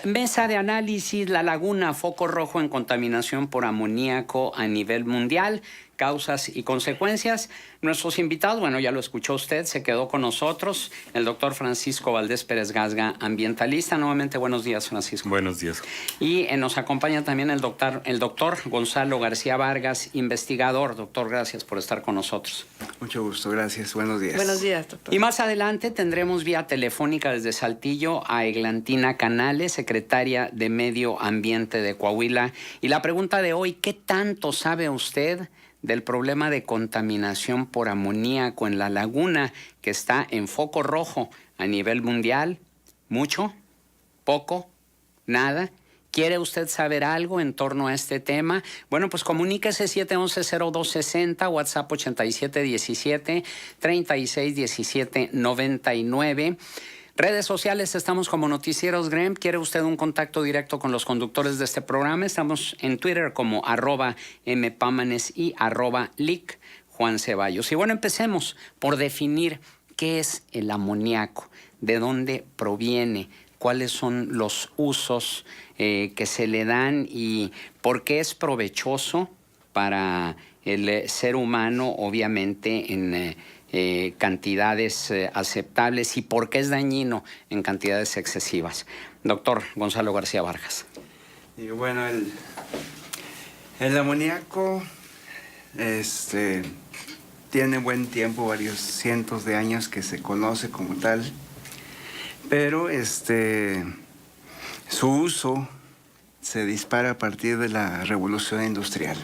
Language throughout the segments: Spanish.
Mesa de análisis, La Laguna, foco rojo en contaminación por amoníaco a nivel mundial, causas y consecuencias. Nuestros invitados, bueno, ya lo escuchó usted, se quedó con nosotros, el doctor Francisco Valdés Pérez Gasga, ambientalista. Nuevamente, buenos días, Francisco. Buenos días. Y nos acompaña también el doctor Gonzalo García Vargas, investigador. Doctor, gracias por estar con nosotros. Mucho gusto, gracias. Buenos días. Buenos días, doctor. Y más adelante tendremos vía telefónica desde Saltillo a Eglantina Canales, secretaria de Medio Ambiente de Coahuila. Y la pregunta de hoy, ¿qué tanto sabe usted del problema de contaminación por amoníaco en La Laguna, que está en foco rojo a nivel mundial? ¿Mucho? ¿Poco? ¿Nada? ¿Quiere usted saber algo en torno a este tema? Bueno, pues comuníquese 711-0260, WhatsApp 8717-3617-99. Redes sociales, estamos como Noticieros GREM. ¿Quiere usted un contacto directo con los conductores de este programa? Estamos en Twitter como @mpámanes y @lic Juan Ceballos. Y bueno, empecemos por definir qué es el amoníaco, de dónde proviene, cuáles son los usos que se le dan y por qué es provechoso para el ser humano, obviamente en cantidades aceptables, y por qué es dañino en cantidades excesivas. Doctor Gonzalo García Vargas. Y bueno, el amoníaco tiene buen tiempo, varios cientos de años que se conoce como tal, pero su uso se dispara a partir de la revolución industrial.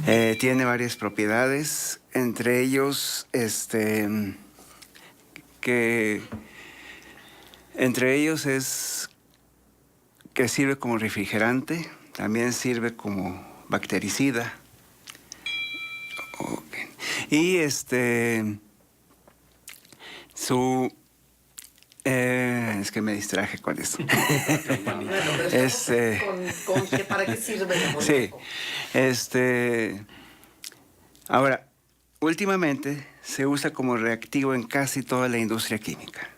Tiene varias propiedades, entre ellos es que sirve como refrigerante, también sirve como bactericida. Okay. Y es que me distraje con esto. ¿Para qué sirve el amoníaco? Sí. Ahora, últimamente se usa como reactivo en casi toda la industria química.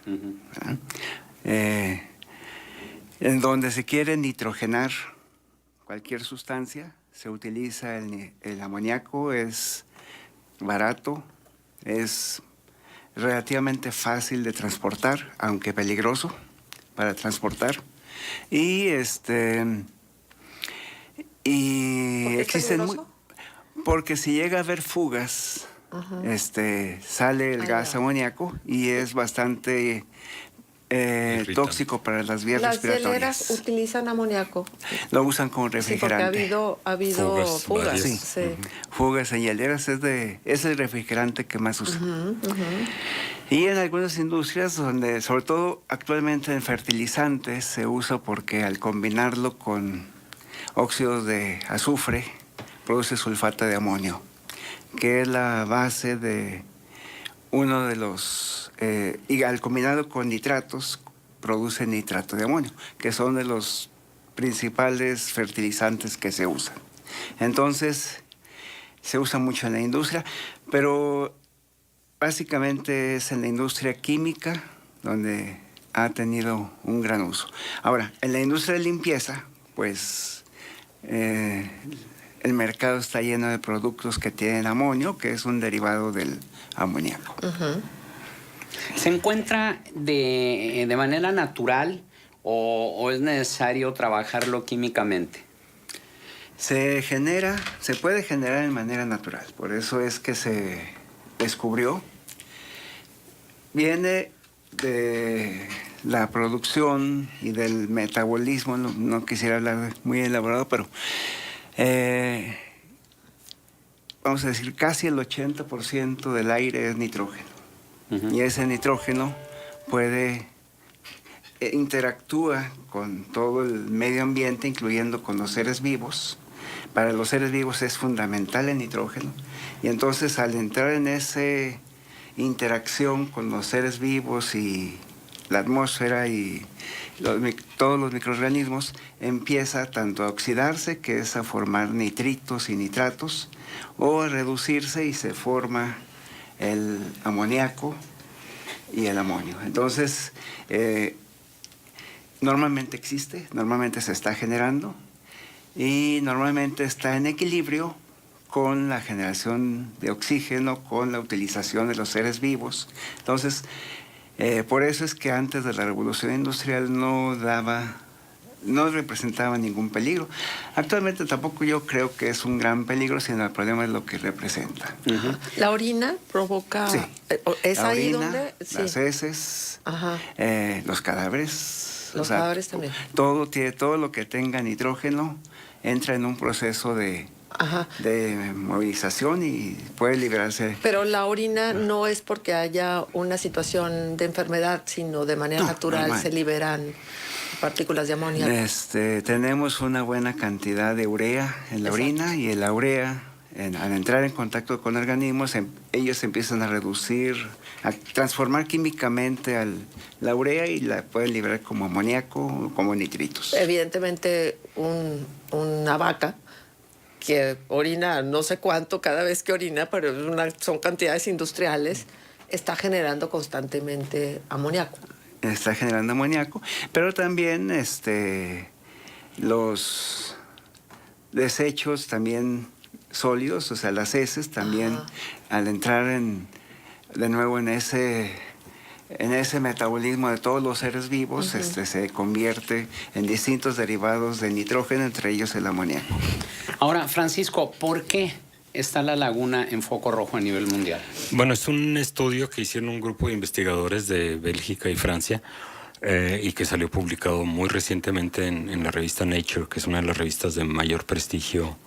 En donde se quiere nitrogenar cualquier sustancia, se utiliza el amoníaco. Es barato, es relativamente fácil de transportar, aunque peligroso para transportar. Y existen porque si llega a haber fugas, sale el gas amoníaco y es bastante tóxico para las vías respiratorias. Las hieleras utilizan amoníaco. Lo usan como refrigerante. Sí, porque ha habido fugas. Sí. Fugas en hieleras es el refrigerante que más usa. Y en algunas industrias donde, sobre todo actualmente en fertilizantes, se usa porque al combinarlo con óxidos de azufre, produce sulfato de amonio, que es la base de uno de los... y al combinado con nitratos, produce nitrato de amonio, que son de los principales fertilizantes que se usan. Entonces, se usa mucho en la industria, pero básicamente es en la industria química donde ha tenido un gran uso. Ahora, en la industria de limpieza, pues el mercado está lleno de productos que tienen amonio, que es un derivado del amoníaco. ¿Se encuentra de manera natural o es necesario trabajarlo químicamente? Se puede generar de manera natural, por eso es que se descubrió. Viene de la producción y del metabolismo, no quisiera hablar muy elaborado, pero vamos a decir casi el 80% del aire es nitrógeno. Y ese nitrógeno interactúa con todo el medio ambiente, incluyendo con los seres vivos. Para los seres vivos es fundamental el nitrógeno. Y entonces al entrar en esa interacción con los seres vivos y la atmósfera y todos los microorganismos, empieza tanto a oxidarse, que es a formar nitritos y nitratos, o a reducirse y se forma el amoníaco y el amonio. Entonces, normalmente existe, normalmente se está generando y normalmente está en equilibrio con la generación de oxígeno, con la utilización de los seres vivos. Entonces, por eso es que antes de la revolución industrial no representaba ningún peligro. Actualmente tampoco yo creo que es un gran peligro, sino el problema es lo que representa. ¿La orina provoca? Sí. ¿Es la ahí orina, donde? Sí. las heces, Ajá. los cadáveres. Los cadáveres también. Todo lo que tenga nitrógeno entra en un proceso de movilización y puede liberarse. Pero la orina no es porque haya una situación de enfermedad, sino de manera natural normal. se liberan partículas de amonio. Tenemos una buena cantidad de urea en la orina y la urea, al entrar en contacto con organismos, ellos empiezan a reducir, a transformar químicamente la urea y la pueden liberar como amoníaco o como nitritos. Evidentemente, una vaca que orina no sé cuánto cada vez que orina, pero son cantidades industriales, está generando constantemente amoníaco. Está generando amoníaco, pero también los desechos también sólidos, o sea, las heces también, al entrar de nuevo en ese metabolismo de todos los seres vivos, se convierte en distintos derivados de nitrógeno, entre ellos el amoníaco. Ahora, Francisco, ¿por qué está la laguna en foco rojo a nivel mundial? Bueno, es un estudio que hicieron un grupo de investigadores de Bélgica y Francia y que salió publicado muy recientemente en la revista Nature, que es una de las revistas de mayor prestigio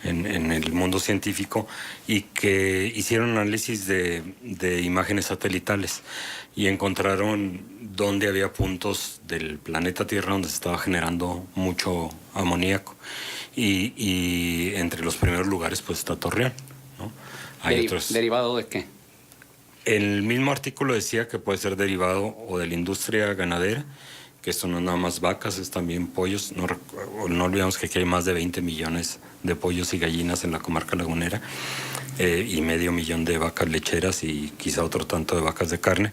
en el mundo científico, y que hicieron análisis de imágenes satelitales y encontraron dónde había puntos del planeta Tierra donde se estaba generando mucho amoníaco. Y entre los primeros lugares pues está Torreón, ¿no? Hay otros. ¿Derivado de qué? El mismo artículo decía que puede ser derivado o de la industria ganadera, que esto no es nada más vacas, es también pollos. No olvidemos que aquí hay más de 20 millones de pollos y gallinas en la comarca lagunera, y 500,000 de vacas lecheras y quizá otro tanto de vacas de carne.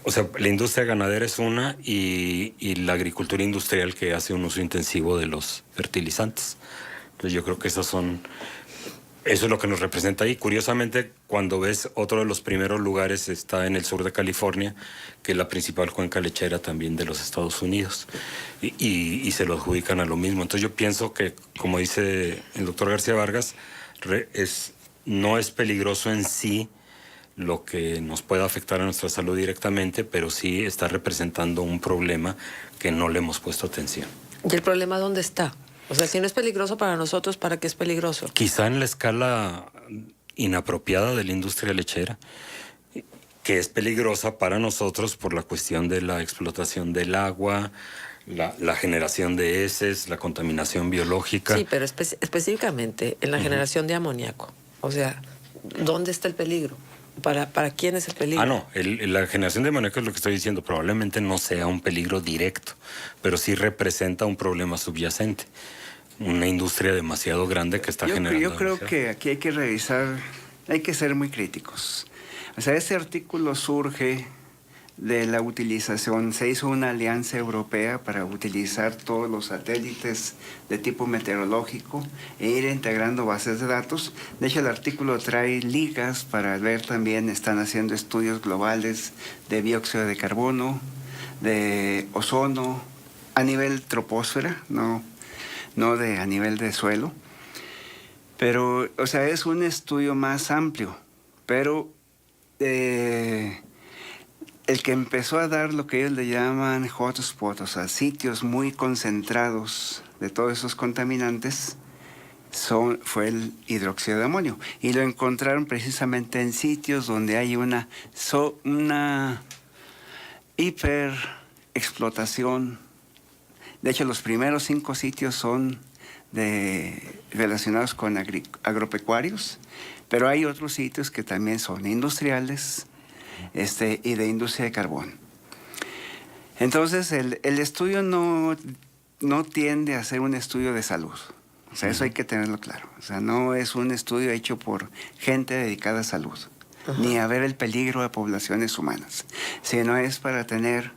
O sea, la industria ganadera es una y la agricultura industrial que hace un uso intensivo de los fertilizantes. Entonces yo creo que eso es lo que nos representa ahí. Curiosamente, cuando ves otro de los primeros lugares está en el sur de California, que es la principal cuenca lechera también de los Estados Unidos, y se lo adjudican a lo mismo. Entonces yo pienso que, como dice el doctor García Vargas, no es peligroso en sí lo que nos pueda afectar a nuestra salud directamente, pero sí está representando un problema que no le hemos puesto atención. ¿Y el problema dónde está? O sea, si no es peligroso para nosotros, ¿para qué es peligroso? Quizá en la escala inapropiada de la industria lechera, que es peligrosa para nosotros por la cuestión de la explotación del agua, la generación de heces, la contaminación biológica. Sí, pero específicamente en la generación de amoníaco. O sea, ¿dónde está el peligro? ¿Para quién es el peligro? No, la generación de amoníaco es lo que estoy diciendo. Probablemente no sea un peligro directo, pero sí representa un problema subyacente. Una industria demasiado grande que está generando. Yo creo que aquí hay que revisar, hay que ser muy críticos. O sea, este artículo surge de la utilización, se hizo una alianza europea para utilizar todos los satélites de tipo meteorológico e ir integrando bases de datos. De hecho, el artículo trae ligas para ver también, están haciendo estudios globales de dióxido de carbono, de ozono, a nivel troposfera, no a nivel de suelo. Pero, o sea, es un estudio más amplio, pero el que empezó a dar lo que ellos le llaman hotspot, o sea, sitios muy concentrados de todos esos contaminantes, fue el hidróxido de amonio. Y lo encontraron precisamente en sitios donde hay una hiperexplotación. De hecho, los primeros 5 sitios son relacionados con agropecuarios, pero hay otros sitios que también son industriales, y de industria de carbón. Entonces, el estudio no tiende a ser un estudio de salud. O sea, eso hay que tenerlo claro. O sea, no es un estudio hecho por gente dedicada a salud, ni a ver el peligro de poblaciones humanas, sino es para tener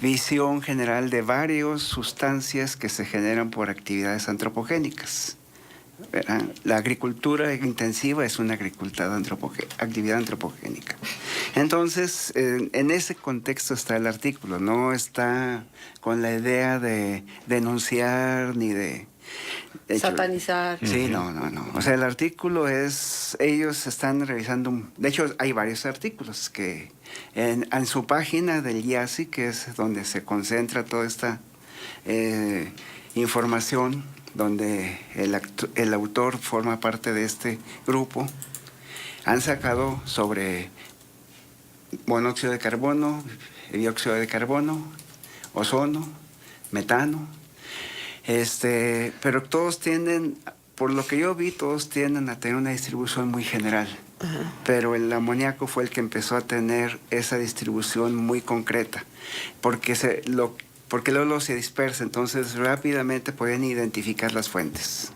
visión general de varias sustancias que se generan por actividades antropogénicas. ¿Verdad? La agricultura intensiva es una actividad antropogénica. Entonces, en ese contexto está el artículo, no está con la idea de denunciar ni de satanizar. Sí, no. O sea, el artículo es, ellos están revisando, de hecho hay varios artículos que en su página del IASI, que es donde se concentra toda esta información, donde el autor forma parte de este grupo, han sacado sobre monóxido de carbono, dióxido de carbono, ozono, metano, pero todos tienden, por lo que yo vi, todos tienden a tener una distribución muy general. Pero el amoníaco fue el que empezó a tener esa distribución muy concreta, porque luego se dispersa, entonces rápidamente pueden identificar las fuentes.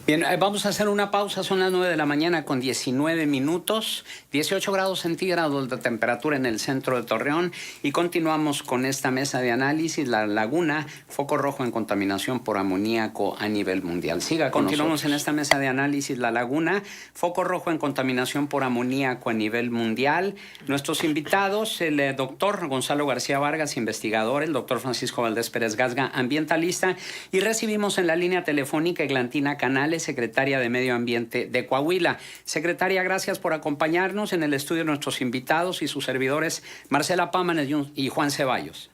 Bien, vamos a hacer una pausa, son las 9 de la mañana con 19 minutos, 18 grados centígrados de temperatura en el centro de Torreón y continuamos con esta mesa de análisis, La Laguna, foco rojo en contaminación por amoníaco a nivel mundial. Siga con Continuamos nosotros. En esta mesa de análisis, La Laguna, foco rojo en contaminación por amoníaco a nivel mundial. Nuestros invitados, el doctor Gonzalo García Vargas, investigador, el doctor Francisco Valdés Pérez Gasga, ambientalista, y recibimos en la línea telefónica Eglantina Canales, secretaria de Medio Ambiente de Coahuila. Secretaria, gracias por acompañarnos en el estudio de nuestros invitados y sus servidores Marcela Pámanes y Juan Ceballos.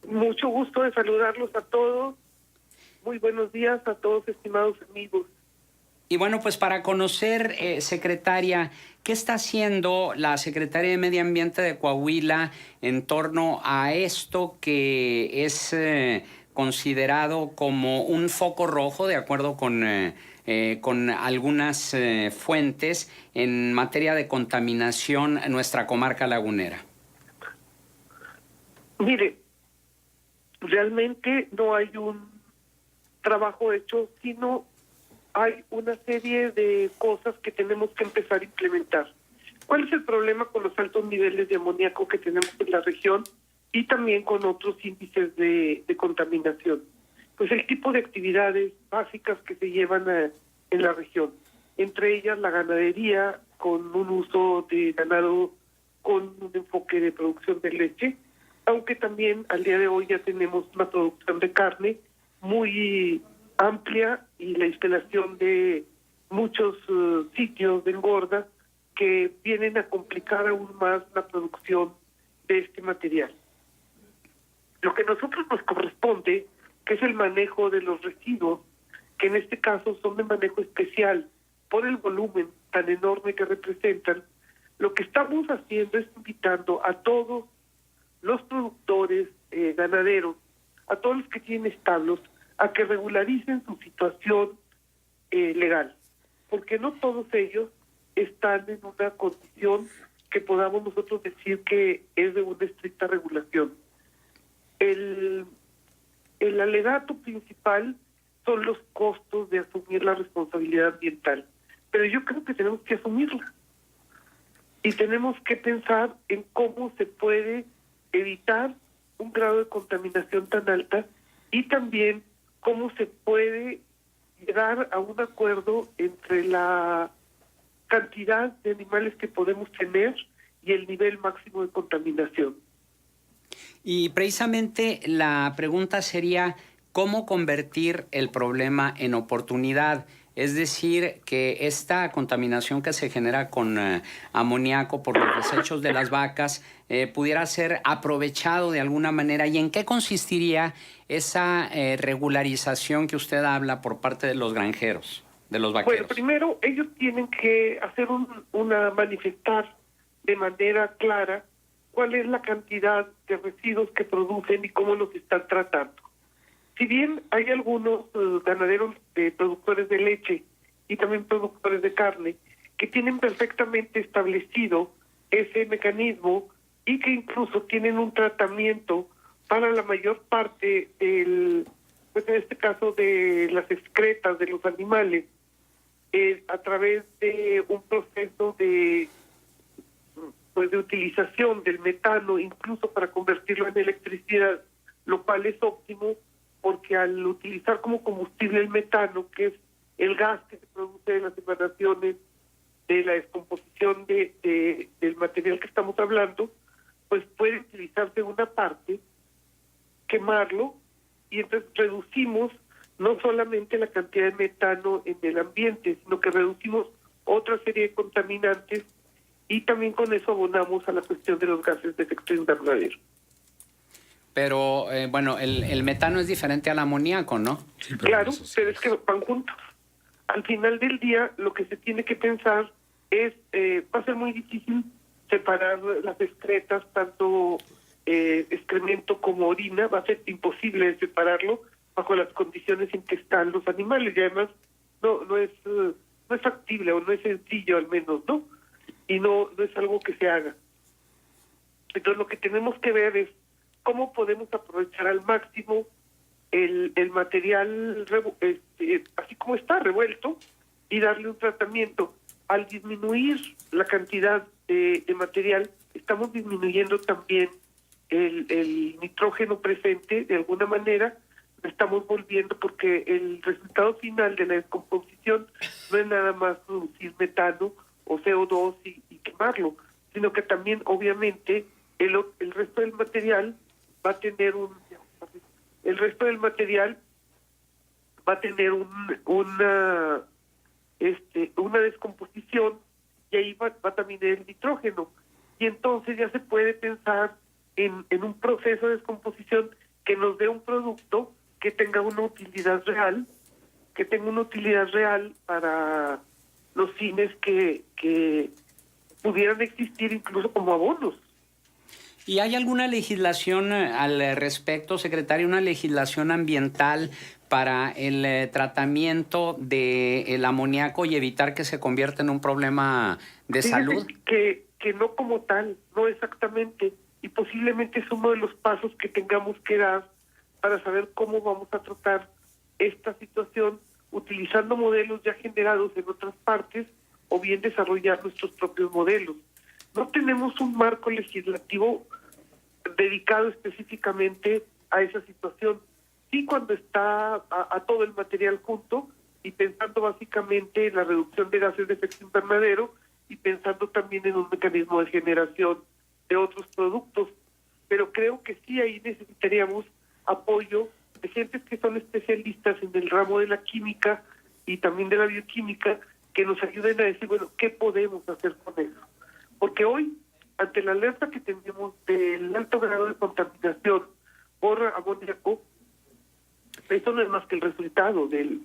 Mucho gusto de saludarlos a todos. Muy buenos días a todos, estimados amigos. Y bueno, pues para conocer, secretaria, ¿qué está haciendo la Secretaría de Medio Ambiente de Coahuila en torno a esto que es considerado como un foco rojo, de acuerdo con algunas fuentes, en materia de contaminación en nuestra comarca lagunera? Mire, realmente no hay un trabajo hecho, sino hay una serie de cosas que tenemos que empezar a implementar. ¿Cuál es el problema con los altos niveles de amoníaco que tenemos en la región y también con otros índices de contaminación? Pues el tipo de actividades básicas que se llevan en la región, entre ellas la ganadería, con un uso de ganado con un enfoque de producción de leche, aunque también al día de hoy ya tenemos una producción de carne muy amplia y la instalación de muchos sitios de engorda que vienen a complicar aún más la producción de este material. Lo que a nosotros nos corresponde, que es el manejo de los residuos, que en este caso son de manejo especial por el volumen tan enorme que representan, lo que estamos haciendo es invitando a todos los productores ganaderos, a todos los que tienen establos, a que regularicen su situación legal, porque no todos ellos están en una condición que podamos nosotros decir que es de una estricta regulación. El alegato principal son los costos de asumir la responsabilidad ambiental, pero yo creo que tenemos que asumirla y tenemos que pensar en cómo se puede evitar un grado de contaminación tan alta y también cómo se puede llegar a un acuerdo entre la cantidad de animales que podemos tener y el nivel máximo de contaminación. Y precisamente la pregunta sería, ¿cómo convertir el problema en oportunidad? Es decir, que esta contaminación que se genera con amoníaco por los desechos de las vacas pudiera ser aprovechado de alguna manera. ¿Y en qué consistiría esa regularización que usted habla por parte de los granjeros, de los vaqueros? Bueno, primero ellos tienen que hacer manifestar de manera clara cuál es la cantidad de residuos que producen y cómo los están tratando. Si bien hay algunos ganaderos productores de leche y también productores de carne que tienen perfectamente establecido ese mecanismo y que incluso tienen un tratamiento para la mayor parte pues en este caso de las excretas de los animales, a través de un proceso de pues de utilización del metano, incluso para convertirlo en electricidad, lo cual es óptimo porque al utilizar como combustible el metano, que es el gas que se produce de las emanaciones de la descomposición del material que estamos hablando, pues puede utilizarse una parte, quemarlo, y entonces reducimos no solamente la cantidad de metano en el ambiente, sino que reducimos otra serie de contaminantes y también con eso abonamos a la cuestión de los gases de efecto invernadero. Pero, bueno, el metano es diferente al amoníaco, ¿no? Sí, Claro, eso sí pero es que van juntos. Al final del día, lo que se tiene que pensar es, va a ser muy difícil separar las excretas, tanto excremento como orina, va a ser imposible separarlo bajo las condiciones en que están los animales, y además no es factible, o no es sencillo al menos, ¿no? Y no es algo que se haga. Entonces lo que tenemos que ver es cómo podemos aprovechar al máximo el material así como está revuelto y darle un tratamiento. Al disminuir la cantidad de material, estamos disminuyendo también el nitrógeno presente de alguna manera, lo estamos volviendo, porque el resultado final de la descomposición no es nada más producir metano o CO2 y quemarlo, sino que también obviamente el resto del material va a tener una descomposición, y ahí va también el nitrógeno, y entonces ya se puede pensar en un proceso de descomposición que nos dé un producto que tenga una utilidad real, para los fines que pudieran existir incluso como abonos. ¿Y hay alguna legislación al respecto, secretario, una legislación ambiental para el tratamiento del amoníaco y evitar que se convierta en un problema de salud? Que no como tal, no exactamente, y posiblemente es uno de los pasos que tengamos que dar para saber cómo vamos a tratar esta situación, utilizando modelos ya generados en otras partes o bien desarrollar nuestros propios modelos. No tenemos un marco legislativo dedicado específicamente a esa situación. Sí, cuando está a todo el material junto y pensando básicamente en la reducción de gases de efecto invernadero y pensando también en un mecanismo de generación de otros productos. Pero creo que sí, ahí necesitaríamos apoyo de gentes que son especialistas en el ramo de la química y también de la bioquímica, que nos ayuden a decir, bueno, ¿qué podemos hacer con eso? Porque hoy, ante la alerta que tenemos del alto grado de contaminación por amoníaco, eso no es más que el resultado del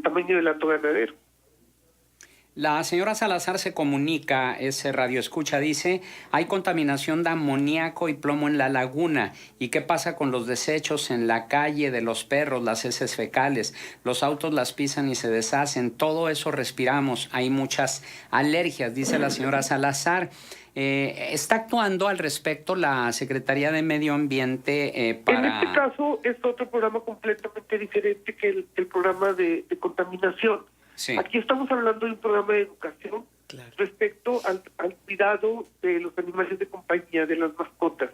tamaño del hato ganadero. La señora Salazar se comunica, ese radioescucha, dice, hay contaminación de amoníaco y plomo en la laguna. ¿Y qué pasa con los desechos en la calle de los perros, las heces fecales? Los autos las pisan y se deshacen. Todo eso respiramos. Hay muchas alergias, dice la señora Salazar. ¿Está actuando al respecto la Secretaría de Medio Ambiente para...? En este caso es otro programa completamente diferente que el programa de contaminación. Sí. Aquí estamos hablando de un programa de educación respecto al cuidado de los animales de compañía, de las mascotas,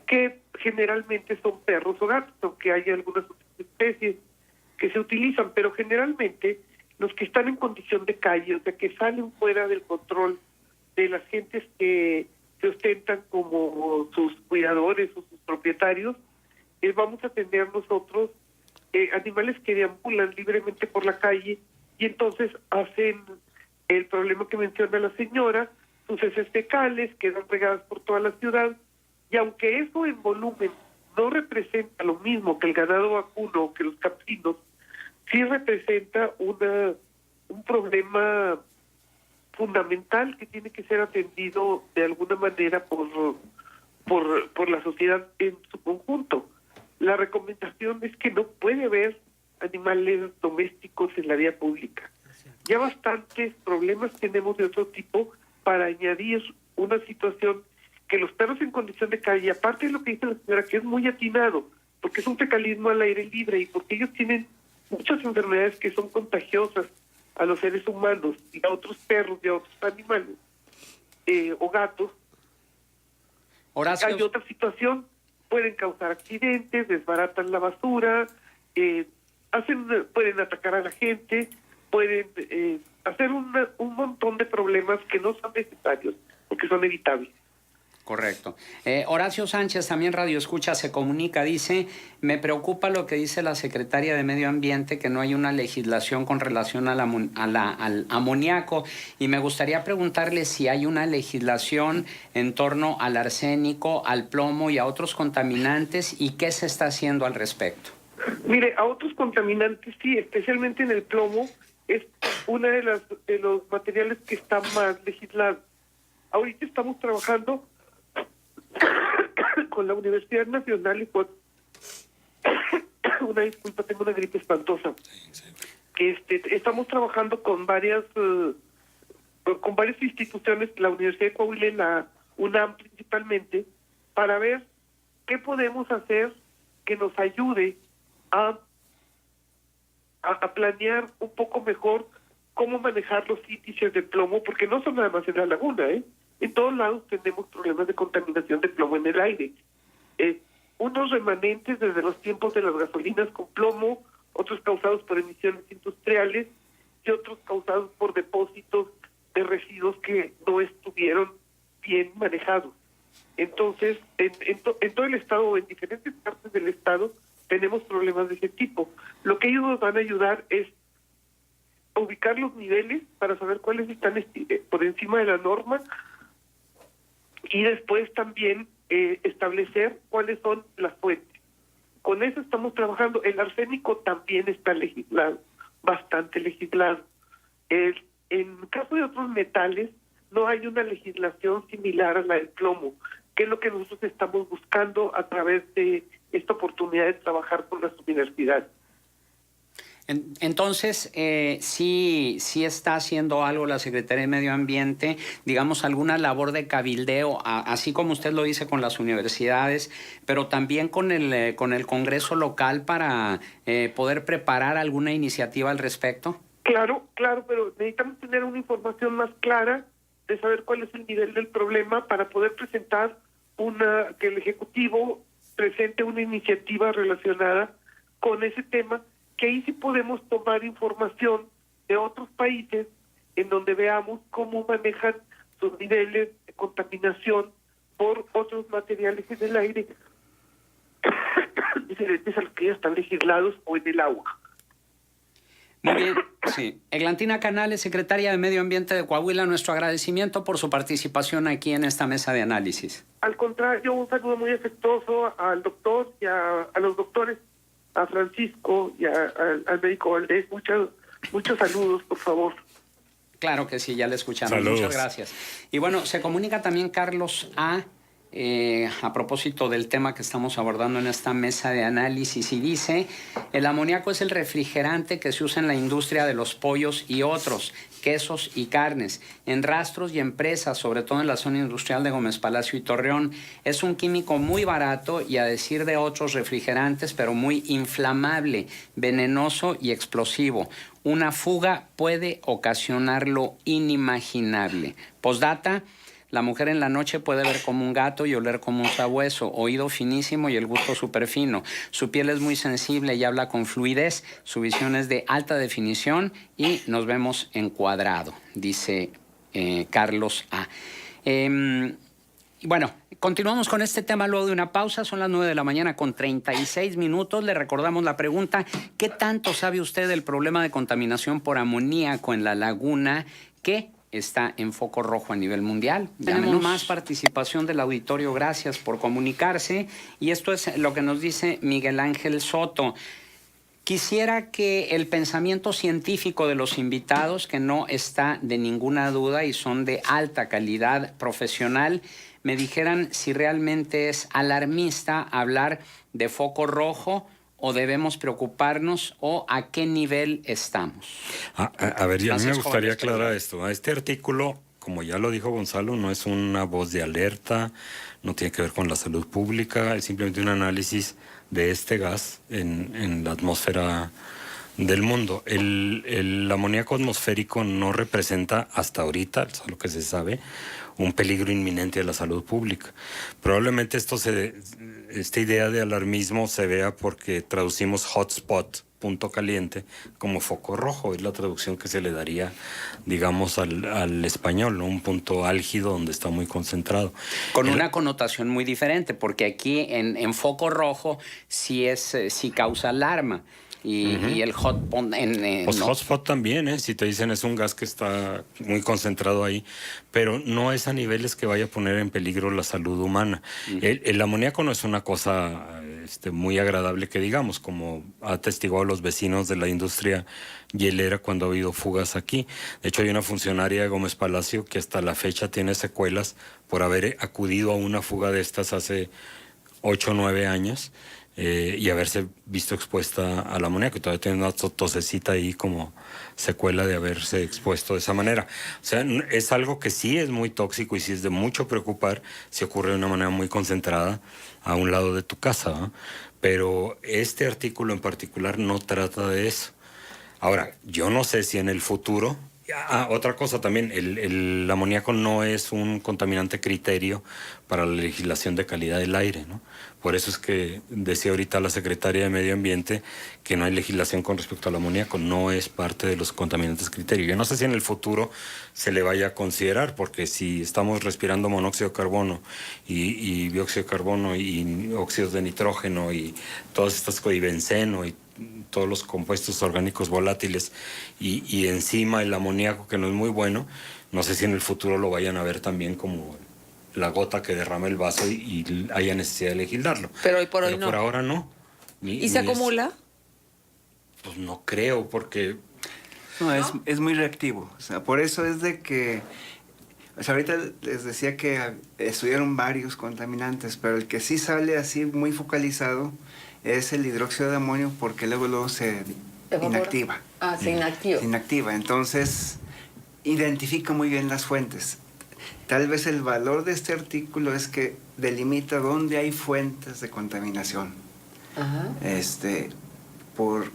que generalmente son perros o gatos, aunque hay algunas otras especies que se utilizan, pero generalmente los que están en condición de calle, o sea, que salen fuera del control de las gentes que se ostentan como sus cuidadores o sus propietarios, vamos a tener nosotros animales que deambulan libremente por la calle y entonces hacen el problema que menciona la señora, sus heces fecales quedan regadas por toda la ciudad, y aunque eso en volumen no representa lo mismo que el ganado vacuno o que los caprinos, sí representa un problema fundamental que tiene que ser atendido de alguna manera por la sociedad en su conjunto. La recomendación es que no puede haber animales domésticos en la vía pública. Ya bastantes problemas tenemos de otro tipo para añadir una situación que los perros en condición de calle, aparte de lo que dice la señora, que es muy atinado, porque es un fecalismo al aire libre y porque ellos tienen muchas enfermedades que son contagiosas a los seres humanos y a otros perros y a otros animales o gatos, Horacio. Hay otra situación, pueden causar accidentes, desbaratan la basura, pueden atacar a la gente, pueden hacer un montón de problemas que no son necesarios, porque son evitables. Correcto. Horacio Sánchez, también Radio Escucha, se comunica, dice, me preocupa lo que dice la secretaria de Medio Ambiente, que no hay una legislación con relación al amoníaco, y me gustaría preguntarle si hay una legislación en torno al arsénico, al plomo y a otros contaminantes, y qué se está haciendo al respecto. Mire, a otros contaminantes sí, especialmente en el plomo, es uno de los materiales que está más legislado. Ahorita estamos trabajando con la Universidad Nacional y con una disculpa, tengo una gripe espantosa. Estamos trabajando con varias instituciones, la Universidad de Coahuila y la UNAM principalmente, para ver qué podemos hacer que nos ayude a planear un poco mejor cómo manejar los índices de plomo, porque no son nada más en la laguna, En todos lados tenemos problemas de contaminación de plomo en el aire. Unos remanentes desde los tiempos de las gasolinas con plomo, otros causados por emisiones industriales y otros causados por depósitos de residuos que no estuvieron bien manejados. Entonces, en todo el estado o en diferentes partes del estado tenemos problemas de ese tipo. Lo que ellos nos van a ayudar es ubicar los niveles para saber cuáles están por encima de la norma, y después también establecer cuáles son las fuentes. Con eso estamos trabajando. El arsénico también está legislado, bastante legislado. En caso de otros metales, no hay una legislación similar a la del plomo, que es lo que nosotros estamos buscando a través de esta oportunidad de trabajar con las universidades. Entonces, sí está haciendo algo la Secretaría de Medio Ambiente, digamos, alguna labor de cabildeo, así como usted lo dice con las universidades, pero también con el Congreso local para poder preparar alguna iniciativa al respecto. Claro, pero necesitamos tener una información más clara de saber cuál es el nivel del problema para poder presentar que el Ejecutivo presente una iniciativa relacionada con ese tema, que ahí sí podemos tomar información de otros países en donde veamos cómo manejan sus niveles de contaminación por otros materiales en el aire diferentes a los que ya están legislados o en el agua. Muy bien, sí. Eglantina Canales, secretaria de Medio Ambiente de Coahuila, nuestro agradecimiento por su participación aquí en esta mesa de análisis. Al contrario, un saludo muy afectuoso al doctor y a los doctores, a Francisco y al médico Valdés. Muchos saludos, por favor. Claro que sí, ya le escuchamos. Saludos. Muchas gracias. Y bueno, se comunica también Carlos A. propósito del tema que estamos abordando en esta mesa de análisis, y dice: el amoníaco es el refrigerante que se usa en la industria de los pollos y otros quesos y carnes, en rastros y empresas, sobre todo en la zona industrial de Gómez Palacio y Torreón. Es un químico muy barato y, a decir de otros refrigerantes, pero muy inflamable, venenoso y explosivo. Una fuga puede ocasionar lo inimaginable. Postdata: la mujer en la noche puede ver como un gato y oler como un sabueso, oído finísimo y el gusto súper fino. Su piel es muy sensible y habla con fluidez. Su visión es de alta definición y nos vemos en cuadrado, dice Carlos A. Bueno, continuamos con este tema luego de una pausa. Son las 9 de la mañana con 36 minutos. Le recordamos la pregunta: ¿qué tanto sabe usted del problema de contaminación por amoníaco en la laguna que está en foco rojo a nivel mundial? Tenemos más participación del auditorio. Gracias por comunicarse. Y esto es lo que nos dice Miguel Ángel Soto. Quisiera que el pensamiento científico de los invitados, que no está de ninguna duda y son de alta calidad profesional, me dijeran si realmente es alarmista hablar de foco rojo, o debemos preocuparnos, o a qué nivel estamos. A ver, a mí me gustaría aclarar esto. Este artículo, como ya lo dijo Gonzalo, no es una voz de alerta, no tiene que ver con la salud pública, es simplemente un análisis de este gas en la atmósfera del mundo. El amoníaco atmosférico no representa hasta ahorita, eso es lo que se sabe, un peligro inminente a la salud pública. Probablemente esta idea de alarmismo se vea porque traducimos hotspot, punto caliente, como foco rojo. Es la traducción que se le daría, digamos, al español, ¿no? Un punto álgido donde está muy concentrado. Con una connotación muy diferente, porque aquí en foco rojo sí causa alarma. Y el hotspot Pues no. hotspot también, si te dicen es un gas que está muy concentrado ahí, pero no es a niveles que vaya a poner en peligro la salud humana. El amoníaco no es una cosa muy agradable que digamos, como ha atestiguado los vecinos de la industria hielera cuando ha habido fugas aquí. De hecho, hay una funcionaria de Gómez Palacio que hasta la fecha tiene secuelas por haber acudido a una fuga de estas hace 8 o 9 años. Y haberse visto expuesta al amoníaco, y todavía tiene una tosecita ahí como secuela de haberse expuesto de esa manera. O sea, es algo que sí es muy tóxico y sí es de mucho preocupar si ocurre de una manera muy concentrada a un lado de tu casa, ¿no? Pero este artículo en particular no trata de eso. Ahora, yo no sé si en el futuro... otra cosa también, el amoníaco no es un contaminante criterio para la legislación de calidad del aire, ¿no? Por eso es que decía ahorita la secretaria de Medio Ambiente que no hay legislación con respecto al amoníaco, no es parte de los contaminantes criterio. Yo no sé si en el futuro se le vaya a considerar, porque si estamos respirando monóxido de carbono y dióxido de carbono y óxidos de nitrógeno y todas estas cosas, y benceno y todos los compuestos orgánicos volátiles y encima el amoníaco, que no es muy bueno, no sé si en el futuro lo vayan a ver también como la gota que derrama el vaso y haya necesidad de legislarlo. Pero hoy por hoy no. Por ahora no. ¿Y se acumula? Pues no creo, porque... No, es muy reactivo. O sea, por eso es de que... O sea, ahorita les decía que estudiaron varios contaminantes, pero el que sí sale así muy focalizado es el hidróxido de amonio, porque luego se inactiva. Ah, se inactiva. Se inactiva. Entonces, identifica muy bien las fuentes. Tal vez el valor de este artículo es que delimita dónde hay fuentes de contaminación. Ajá. Por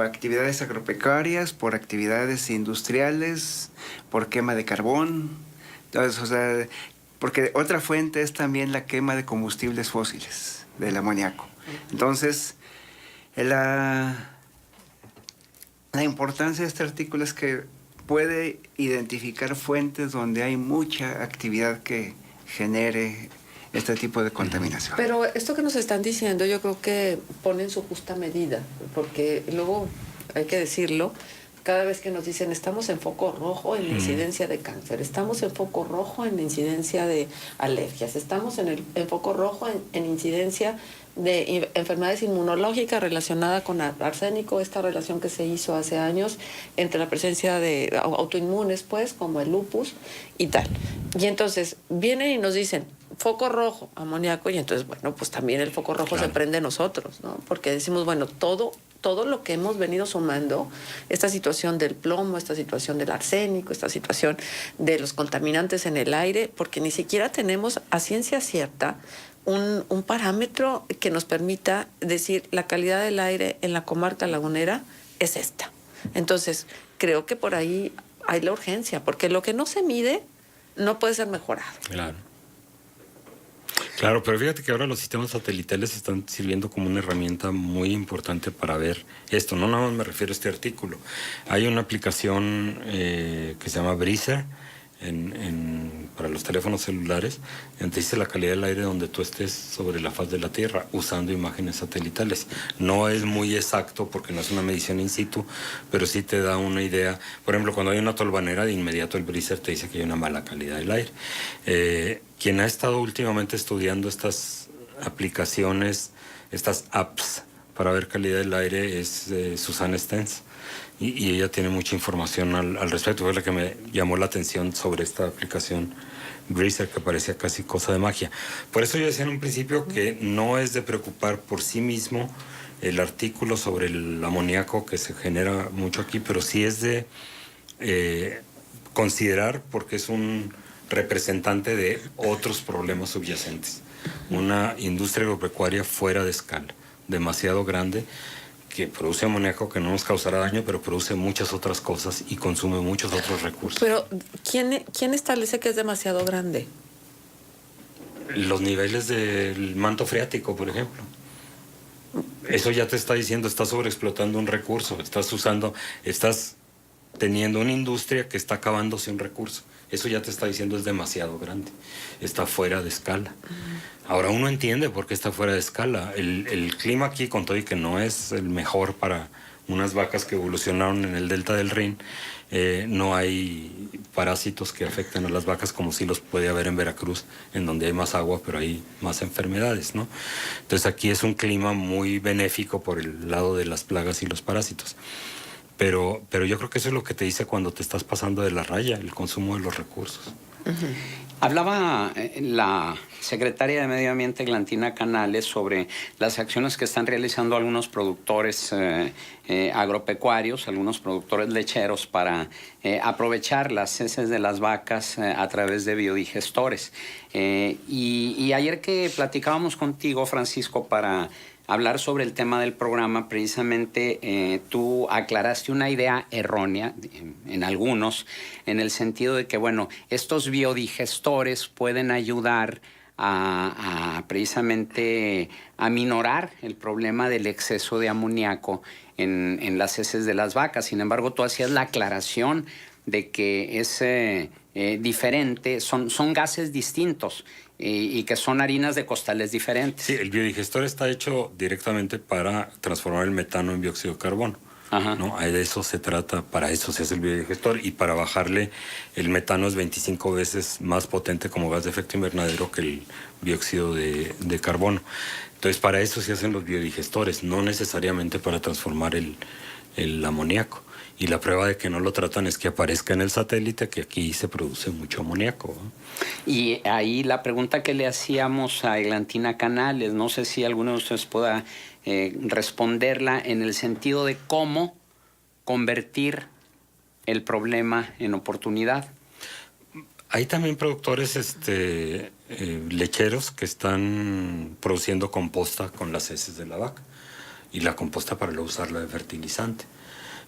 actividades agropecuarias, por actividades industriales, por quema de carbón. Entonces, o sea, porque otra fuente es también la quema de combustibles fósiles, del amoníaco. Entonces, la importancia de este artículo es que puede identificar fuentes donde hay mucha actividad que genere este tipo de contaminación. Pero esto que nos están diciendo yo creo que pone en su justa medida, porque luego, hay que decirlo, cada vez que nos dicen estamos en foco rojo en la incidencia de cáncer, estamos en foco rojo en la incidencia de alergias, estamos en foco rojo en incidencia de enfermedades inmunológicas relacionadas con arsénico, esta relación que se hizo hace años entre la presencia de autoinmunes, pues, como el lupus y tal. Y entonces vienen y nos dicen, foco rojo, amoníaco, y entonces, bueno, pues también el foco rojo se prende nosotros, ¿no? Porque decimos, bueno, todo lo que hemos venido sumando, esta situación del plomo, esta situación del arsénico, esta situación de los contaminantes en el aire, porque ni siquiera tenemos a ciencia cierta un parámetro que nos permita decir la calidad del aire en la comarca lagunera es esta. Entonces, creo que por ahí hay la urgencia, porque lo que no se mide no puede ser mejorado. Claro. Claro, pero fíjate que ahora los sistemas satelitales están sirviendo como una herramienta muy importante para ver esto. No nada más me refiero a este artículo. Hay una aplicación que se llama Breezer para los teléfonos celulares, donde dice la calidad del aire donde tú estés sobre la faz de la Tierra, usando imágenes satelitales. No es muy exacto porque no es una medición in situ, pero sí te da una idea. Por ejemplo, cuando hay una tolvanera, de inmediato el Breezer te dice que hay una mala calidad del aire. Quien ha estado últimamente estudiando estas aplicaciones, estas apps para ver calidad del aire es Susanne Stens. Y ella tiene mucha información al respecto. Fue la que me llamó la atención sobre esta aplicación Breezer, que parecía casi cosa de magia. Por eso yo decía en un principio que no es de preocupar por sí mismo el artículo sobre el amoníaco que se genera mucho aquí, pero sí es de considerar, porque es un representante de otros problemas subyacentes. Una industria agropecuaria fuera de escala, demasiado grande, que produce amoníaco que no nos causará daño, pero produce muchas otras cosas y consume muchos otros recursos. Pero, ¿quién establece que es demasiado grande? Los niveles del manto freático, por ejemplo. Eso ya te está diciendo, estás sobreexplotando un recurso, estás teniendo una industria que está acabándose un recurso. Eso ya te está diciendo es demasiado grande, está fuera de escala. Ahora uno entiende por qué está fuera de escala. El clima aquí, con todo y que no es el mejor para unas vacas que evolucionaron en el delta del Rin, no hay parásitos que afecten a las vacas como sí los puede haber en Veracruz, en donde hay más agua, pero hay más enfermedades, ¿no? Entonces aquí es un clima muy benéfico por el lado de las plagas y los parásitos. Pero yo creo que eso es lo que te dice cuando te estás pasando de la raya, el consumo de los recursos. Hablaba la secretaria de Medio Ambiente, Eglantina Canales, sobre las acciones que están realizando algunos productores agropecuarios, algunos productores lecheros, para aprovechar las heces de las vacas a través de biodigestores. Y ayer que platicábamos contigo, Francisco, para hablar sobre el tema del programa, precisamente tú aclaraste una idea errónea en algunos, en el sentido de que, bueno, estos biodigestores pueden ayudar precisamente a minorar el problema del exceso de amoníaco en las heces de las vacas. Sin embargo, tú hacías la aclaración de que es diferente, son gases distintos. Y que son harinas de costales diferentes. Sí, el biodigestor está hecho directamente para transformar el metano en dióxido de carbono. Ajá. ¿No? De eso se trata, para eso se hace el biodigestor, y para bajarle el metano es 25 veces más potente como gas de efecto invernadero que el dióxido de carbono. Entonces para eso se hacen los biodigestores, no necesariamente para transformar el amoníaco. Y la prueba de que no lo tratan es que aparezca en el satélite que aquí se produce mucho amoníaco, ¿no? Y ahí la pregunta que le hacíamos a Eglantina Canales, no sé si alguno de ustedes pueda responderla, en el sentido de cómo convertir el problema en oportunidad. Hay también productores lecheros que están produciendo composta con las heces de la vaca, y la composta para usarla de fertilizante.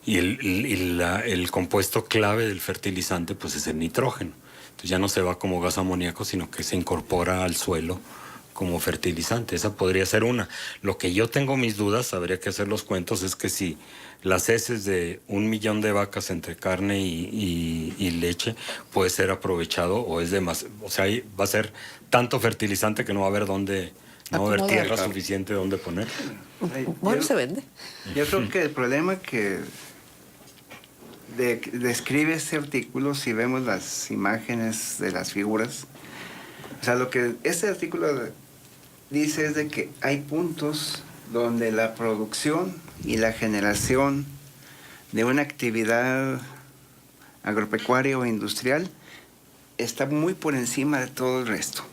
Y el compuesto clave del fertilizante pues es el nitrógeno. Entonces ya no se va como gas amoníaco, sino que se incorpora al suelo como fertilizante. Esa podría ser una. Lo que yo tengo mis dudas, habría que hacer los cuentos, es que si las heces de 1 millón de vacas entre carne y leche puede ser aprovechado, o es demasiado, o sea, va a ser tanto fertilizante que no va a haber dónde, no va a haber tierra suficiente donde poner. Bueno, se vende. Yo creo que el problema que describe este artículo, si vemos las imágenes de las figuras, o sea, lo que este artículo dice es de que hay puntos donde la producción y la generación de una actividad agropecuaria o industrial está muy por encima de todo el resto.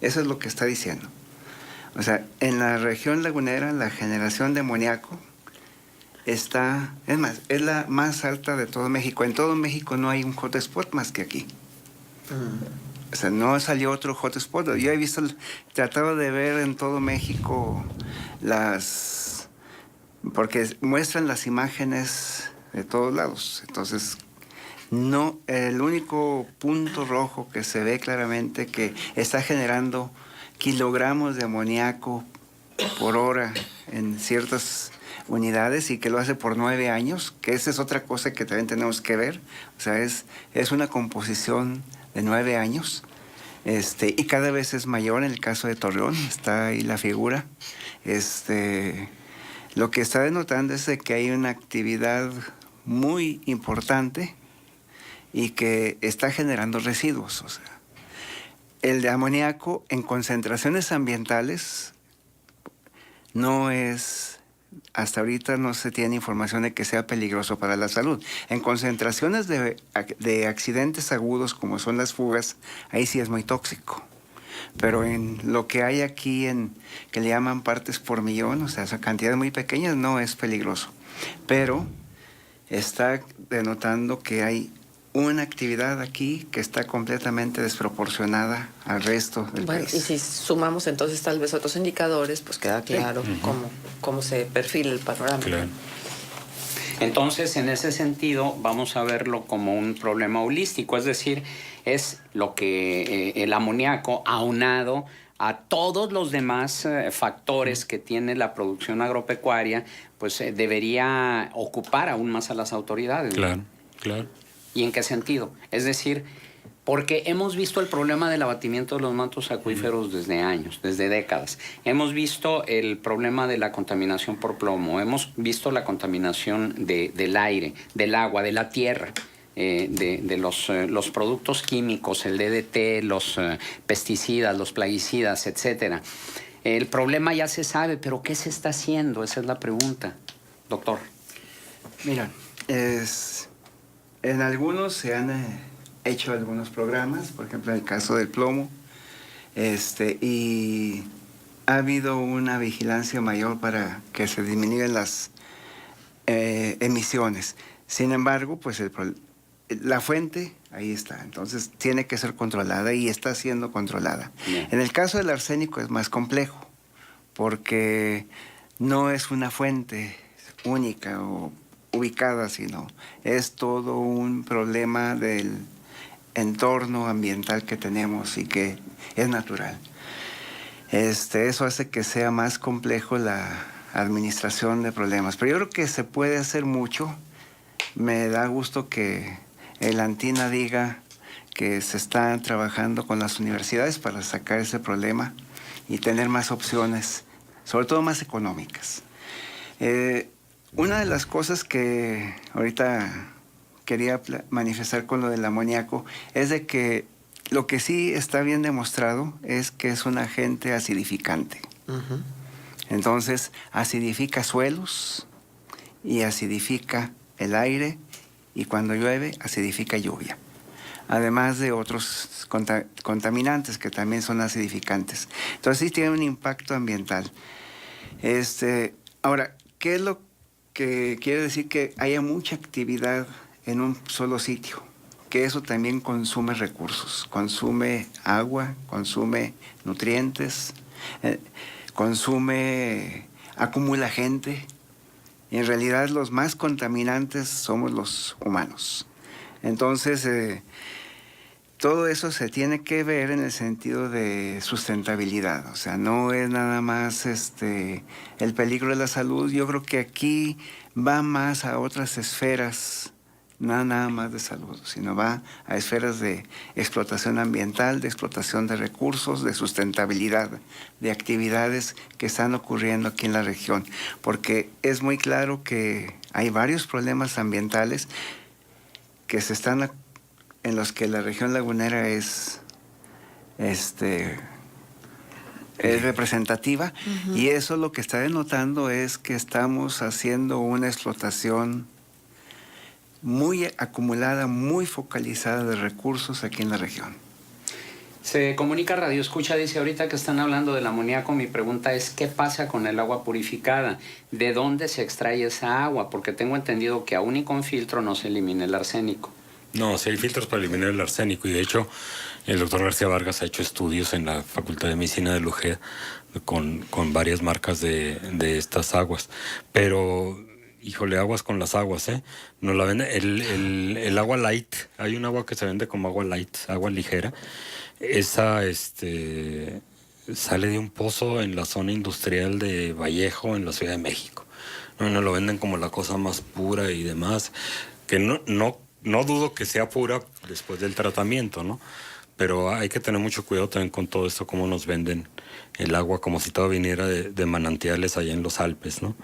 Eso es lo que está diciendo. O sea, en la región lagunera la generación de amoníaco es la más alta de todo México. En todo México no hay un hotspot más que aquí. O sea, no salió otro hotspot. Yo he tratado de ver en todo México porque muestran las imágenes de todos lados. Entonces, no, el único punto rojo que se ve claramente que está generando kilogramos de amoníaco por hora en ciertas unidades, y que lo hace por 9 años, que esa es otra cosa que también tenemos que ver. O sea, es una composición de 9 años, y cada vez es mayor. En el caso de Torreón está ahí la figura. Lo que está denotando es de que hay una actividad muy importante y que está generando residuos. O sea, el de amoníaco en concentraciones ambientales no es, hasta ahorita no se tiene información de que sea peligroso para la salud. En concentraciones de accidentes agudos como son las fugas, ahí sí es muy tóxico. Pero en lo que hay aquí, que le llaman partes por millón, o sea, esa cantidad muy pequeña, no es peligroso. Pero está denotando que hay una actividad aquí que está completamente desproporcionada al resto del Bueno, país. y si sumamos entonces tal vez otros indicadores, pues queda claro cómo se perfila el panorama. Claro. Entonces, en ese sentido, vamos a verlo como un problema holístico, es decir, es lo que el amoníaco aunado a todos los demás factores que tiene la producción agropecuaria, pues debería ocupar aún más a las autoridades. ¿no? Claro, claro. ¿Y en qué sentido? Es decir, porque hemos visto el problema del abatimiento de los mantos acuíferos desde años, desde décadas. Hemos visto el problema de la contaminación por plomo, hemos visto la contaminación del aire, del agua, de la tierra, de los productos químicos, el DDT, los pesticidas, los plaguicidas, etcétera. El problema ya se sabe, pero ¿qué se está haciendo? Esa es la pregunta, doctor. Mira, en algunos se han hecho algunos programas, por ejemplo en el caso del plomo, y ha habido una vigilancia mayor para que se disminuyan las emisiones. Sin embargo, pues la fuente ahí está, entonces tiene que ser controlada y está siendo controlada. Bien. En el caso del arsénico es más complejo, porque no es una fuente única o ubicada, sino es todo un problema del entorno ambiental que tenemos y que es natural. Eso hace que sea más complejo la administración de problemas, pero yo creo que se puede hacer mucho. Me da gusto que el ANTINA diga que se está trabajando con las universidades para sacar ese problema y tener más opciones, sobre todo más económicas. Una de las cosas que ahorita quería manifestar con lo del amoníaco es de que lo que sí está bien demostrado es que es un agente acidificante. Entonces, acidifica suelos y acidifica el aire, y cuando llueve, acidifica lluvia. Además de otros contaminantes que también son acidificantes. Entonces, sí tiene un impacto ambiental. Ahora, ¿qué es lo que quiere decir? Que haya mucha actividad en un solo sitio, que eso también consume recursos, consume agua, consume nutrientes, acumula gente, y en realidad los más contaminantes somos los humanos. Entonces, todo eso se tiene que ver en el sentido de sustentabilidad, o sea, no es nada más el peligro de la salud. Yo creo que aquí va más a otras esferas, no nada más de salud, sino va a esferas de explotación ambiental, de explotación de recursos, de sustentabilidad, de actividades que están ocurriendo aquí en la región. Porque es muy claro que hay varios problemas ambientales que en los que la región lagunera es representativa, y eso lo que está denotando es que estamos haciendo una explotación muy acumulada, muy focalizada de recursos aquí en la región. Se comunica Radio Escucha, dice ahorita que están hablando del amoníaco, mi pregunta es ¿qué pasa con el agua purificada? ¿De dónde se extrae esa agua? Porque tengo entendido que aún y con filtro no se elimina el arsénico. No, sí hay filtros para eliminar el arsénico, y de hecho el doctor García Vargas ha hecho estudios en la Facultad de Medicina de Lujea con varias marcas de estas aguas, pero híjole, aguas con las aguas, ¿eh? Nos la vende el agua light. Hay un agua que se vende como agua light, agua ligera. Esa sale de un pozo en la zona industrial de Vallejo, en la Ciudad de México. No, nos lo venden como la cosa más pura y demás, que no dudo que sea pura después del tratamiento, ¿no? Pero hay que tener mucho cuidado también con todo esto, cómo nos venden el agua, como si todo viniera de manantiales allá en los Alpes, ¿no?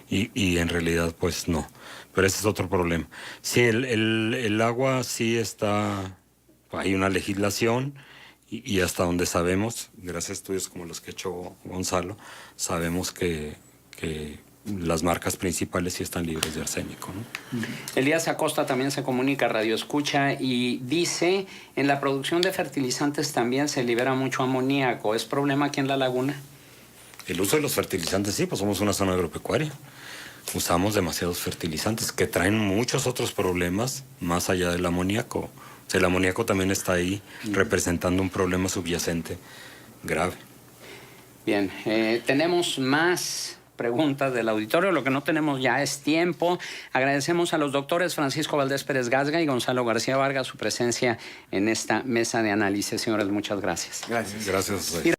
Y en realidad, pues no. Pero ese es otro problema. Sí, el agua sí está, hay una legislación, y hasta donde sabemos, gracias a estudios como los que ha hecho Gonzalo, sabemos que las marcas principales sí están libres de arsénico, ¿no? Elías Acosta también se comunica a Radio Escucha y dice, en la producción de fertilizantes también se libera mucho amoníaco. ¿Es problema aquí en la laguna? El uso de los fertilizantes, sí, pues somos una zona agropecuaria. usamos demasiados fertilizantes que traen muchos otros problemas más allá del amoníaco. O sea, el amoníaco también está ahí representando un problema subyacente grave. Bien, tenemos más preguntas del auditorio. Lo que no tenemos ya es tiempo. Agradecemos a los doctores Francisco Valdés Pérez Gasga y Gonzalo García Vargas su presencia en esta mesa de análisis. Señores, muchas gracias. Gracias. Gracias a ustedes.